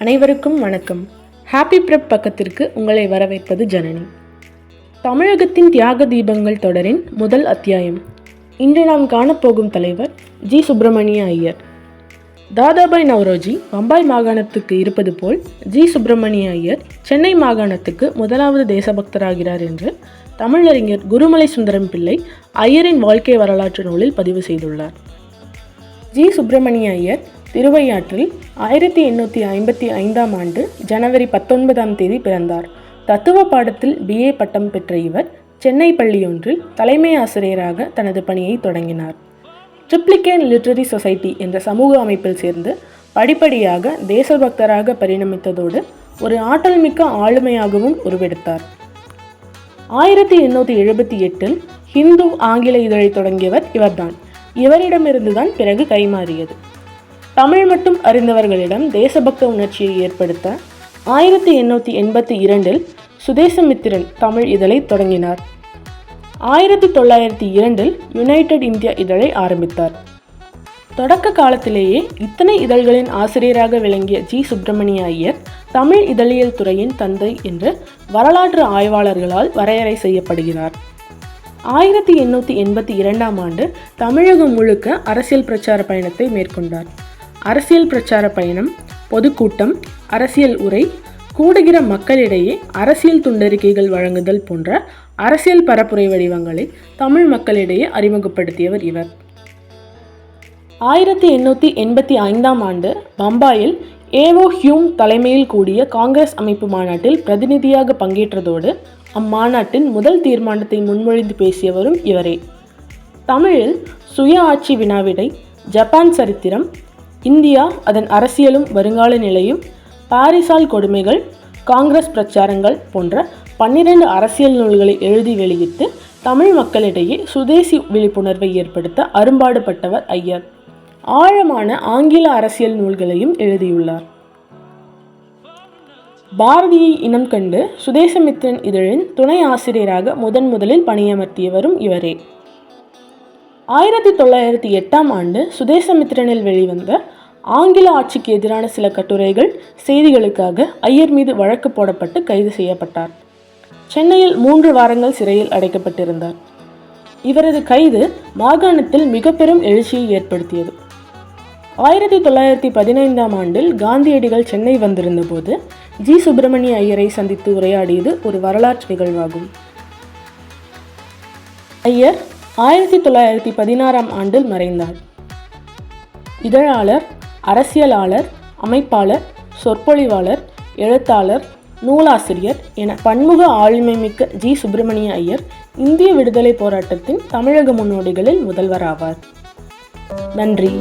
அனைவருக்கும் வணக்கம். Happy prep பக்கத்திற்கு உங்களை வரவேற்பது ஜனனி. தமிழகத்தின் தியாக தீபங்கள் தொடரின் முதல் அத்தியாயம். இன்று நாம் காணப்போகும் தலைவர் ஜி. சுப்பிரமணிய ஐயர். தாதாபாய் நவ்ரோஜி பம்பாய் மாகாணத்துக்கு இருப்பது போல் ஜி. சுப்பிரமணிய ஐயர் சென்னை மாகாணத்துக்கு முதலாவது தேசபக்தராகிறார் என்று தமிழறிஞர் குருமலை சுந்தரம் பிள்ளை ஐயரின் வாழ்க்கை வரலாற்று நூலில் பதிவு செய்துள்ளார். ஜி. சுப்பிரமணிய ஐயர் திருவையாற்றில் 1855ஆம் ஆண்டு ஜனவரி 19ஆம் தேதி பிறந்தார். தத்துவ பாடத்தில் BA பட்டம் பெற்ற இவர் சென்னை பள்ளியொன்றில் தலைமை ஆசிரியராக தனது பணியை தொடங்கினார். ட்ரிப்ளிகேன் லிட்ரரி சொசைட்டி என்ற சமூக அமைப்பில் சேர்ந்து படிப்படியாக தேசபக்தராக பரிணமித்ததோடு ஒரு ஆற்றல்மிக்க ஆளுமையாகவும் உருவெடுத்தார். 1878இல் ஹிந்து ஆங்கில இதழை தொடங்கியவர் இவர்தான். இவரிடமிருந்துதான் பிறகு கைமாறியது. தமிழ் மட்டும் அறிந்தவர்களிடம் தேசபக்த உணர்ச்சியை ஏற்படுத்த 1882இல் சுதேசமித்திரன் தமிழ் இதழை தொடங்கினார். 1902இல் யுனைடெட் இந்தியா இதழை ஆரம்பித்தார். தொடக்க காலத்திலேயே இத்தனை இதழ்களின் ஆசிரியராக விளங்கிய ஜி. சுப்பிரமணிய ஐயர் தமிழ் இதழியல் துறையின் தந்தை என்று வரலாற்று ஆய்வாளர்களால் வரையறை செய்யப்படுகிறார். 1882ஆம் ஆண்டு தமிழகம் முழுக்க அரசியல் பிரச்சார பயணத்தை மேற்கொண்டார். அரசியல் பிரச்சார பயணம், பொதுக்கூட்டம், அரசியல் உரை, கூடுகிற மக்களிடையே அரசியல் துண்டறிக்கைகள் வழங்குதல் போன்ற அரசியல் பரப்புரை வடிவங்களை தமிழ் மக்களிடையே அறிமுகப்படுத்தியவர் இவர். 1885ஆம் ஆண்டு பம்பாயில் ஏவோ ஹியூம் தலைமையில் கூடிய காங்கிரஸ் அமைப்பு மாநாட்டில் பிரதிநிதியாக பங்கேற்றதோடு அம்மாநாட்டின் முதல் தீர்மானத்தை முன்மொழிந்து பேசியவரும் இவரே. தமிழில் சுய ஆட்சி வினாவிடை, ஜப்பான் சரித்திரம், இந்தியா அதன் அரசியலும் வருங்கால நிலையும், பாரிசால் கொடுமைகள், காங்கிரஸ் பிரச்சாரங்கள் போன்ற 12 அரசியல் நூல்களை எழுதி வெளியிட்டு தமிழ் மக்களிடையே சுதேசி விழிப்புணர்வை ஏற்படுத்த அரும்பாடுபட்டவர் ஐயர். ஆழமான ஆங்கில அரசியல் நூல்களையும் எழுதியுள்ளார். பாரதியை இனம் கண்டு சுதேசமித்திரன் இதழின் துணை ஆசிரியராக முதலில் பணியமர்த்தியவரும் இவரே. 1908ஆம் ஆண்டு சுதேசமித்திரனில் வெளிவந்த ஆங்கில ஆட்சிக்கு எதிரான சில கட்டுரைகள், செய்திகளுக்காக ஐயர் மீது வழக்கு போடப்பட்டு கைது செய்யப்பட்டார். சென்னையில் 3 வாரங்கள் சிறையில் அடைக்கப்பட்டிருந்தார். இவரது கைது மாகாணத்தில் மிக பெரும் எழுச்சியை ஏற்படுத்தியது. 1915ஆம் ஆண்டில் காந்தியடிகள் சென்னை வந்திருந்த போது ஜி. சுப்பிரமணிய ஐயரை சந்தித்து உரையாடியது ஒரு வரலாற்று நிகழ்வாகும். ஐயர் 1916ஆம் ஆண்டில் மறைந்தார். இதழாளர், அரசியலாளர், அமைப்பாளர், சொற்பொழிவாளர், எழுத்தாளர், நூலாசிரியர் என பன்முக ஆளுமை மிக்க ஜி. சுப்பிரமணிய ஐயர் இந்திய விடுதலை போராட்டத்தின் தமிழக முன்னோடிகளில் முதல்வராவார். நன்றி.